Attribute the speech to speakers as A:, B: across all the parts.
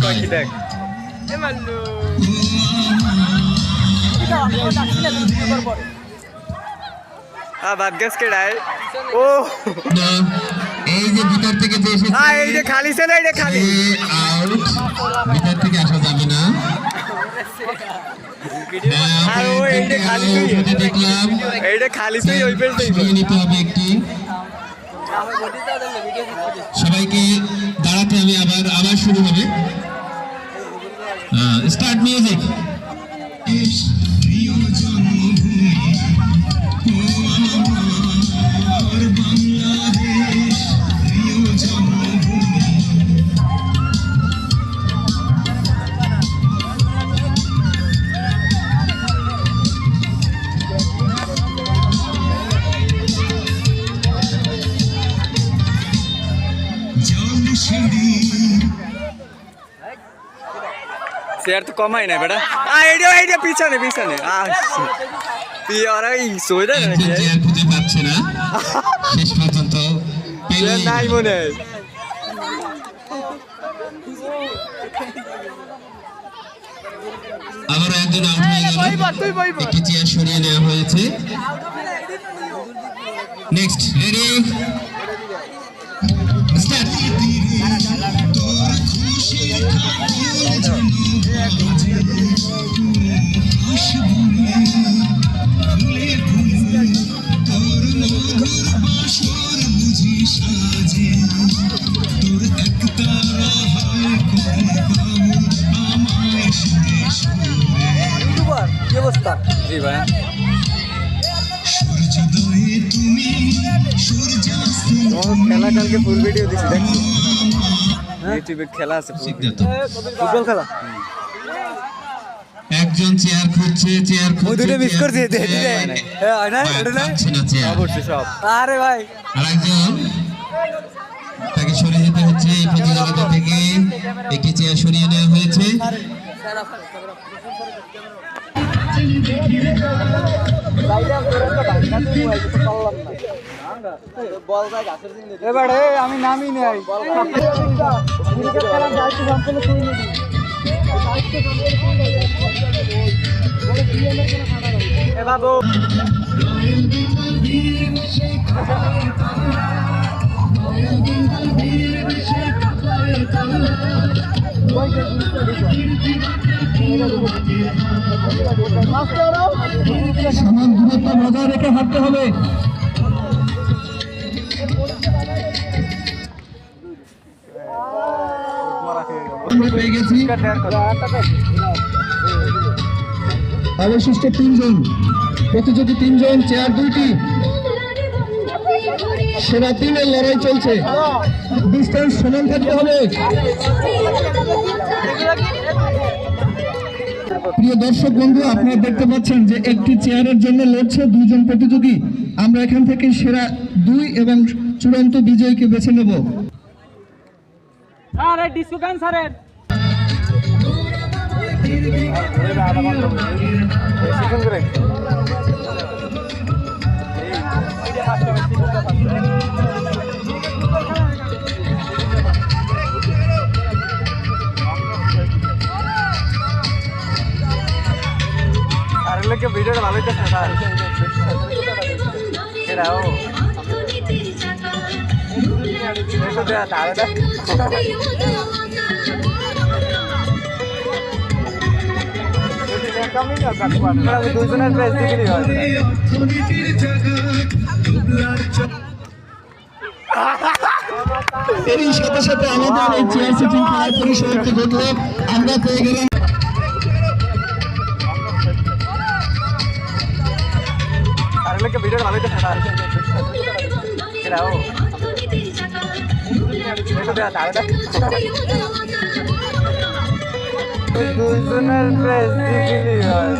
A: পাখি দেখ বাদ গাছ কেডায় ও
B: এই যে ভিতর থেকে যে এসেছে
A: এইটা খালি ছে না এটা খালি
B: আউট ভিতর থেকে আসা যাবে না
A: আর ও এইটা খালি
B: দেখলাম
A: এইটা খালি তুই ওই পেল
B: নিতে হবে একটি সবাইকে দাঁড়াতে হবে আবার শুরু হবে স্টার্ট মিউজিক
A: शेयर तो कम है ना बेटा आइडिया पीछे पीछे ওরা সোজা
B: চেয়ার খুঁজে পাচ্ছে না শেষ পর্যন্ত
A: নাই মনে হয়
B: আবার একজন আউট হয়ে গেল একটি চেয়ার সরিয়ে নেওয়া হয়েছে নেক্সট রেডি স্টার্ট
A: जी भाई খেলা কালকে ফুল ভিডিও দিছি দেখছি ইউটিউবে খেলা আছে ফুটবল খেলা
B: একজন চেয়ার খুঁজছে
A: দুটো মিস করছে অবশ্যই সব আরে ভাই
B: আরেকজন তাকে সরিয়ে যেতে হচ্ছে এই প্রতিযোগিতা থেকে একটি চেয়ার সরিয়ে নেওয়া হয়েছে
A: এবারে আমি নামি নাই বাবু
B: সমান দূরত্ব বজায় রেখে হাঁটতে হবে পেয়ে গেছি অবশিষ্ট 3 জন প্রতিযোগী 3 জন চেয়ার 2টি সেরা টিমের লড়াই চলছে ডিস্টেন্স সমান থাকতে হবে প্রিয় দর্শক বন্ধু আপনারা দেখতে পাচ্ছেন যে একটি চেয়ারের জন্য লড়ছে 2 জন প্রতিযোগী আমরা এখান থেকে সেরা 2 এবং চূড়ান্ত বিজয়ীকে বেছে নেব
C: আরে ডিসুকান স্যারের
A: আরে ভিডিওটা ভালো হইতেছে না এটাও দুজনের প্রাইস বিক্রি হয়
B: এরই সাথে সাথে আমাদের এই চেয়ার সিটিং খেলার পরিসমাপ্তি ঘটল আমরা পেয়ে গেলাম
A: আরে ভিডিওটা ভালো হইতেছে না এটাও দুজনের প্রাইস বিক্রি হয়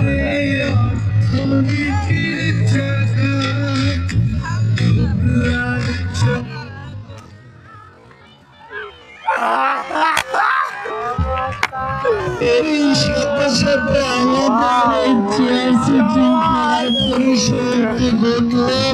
B: এই সাথে সাথে আমাদের এই চেয়ার সিটিং খেলার পরিসমাপ্তি ঘটল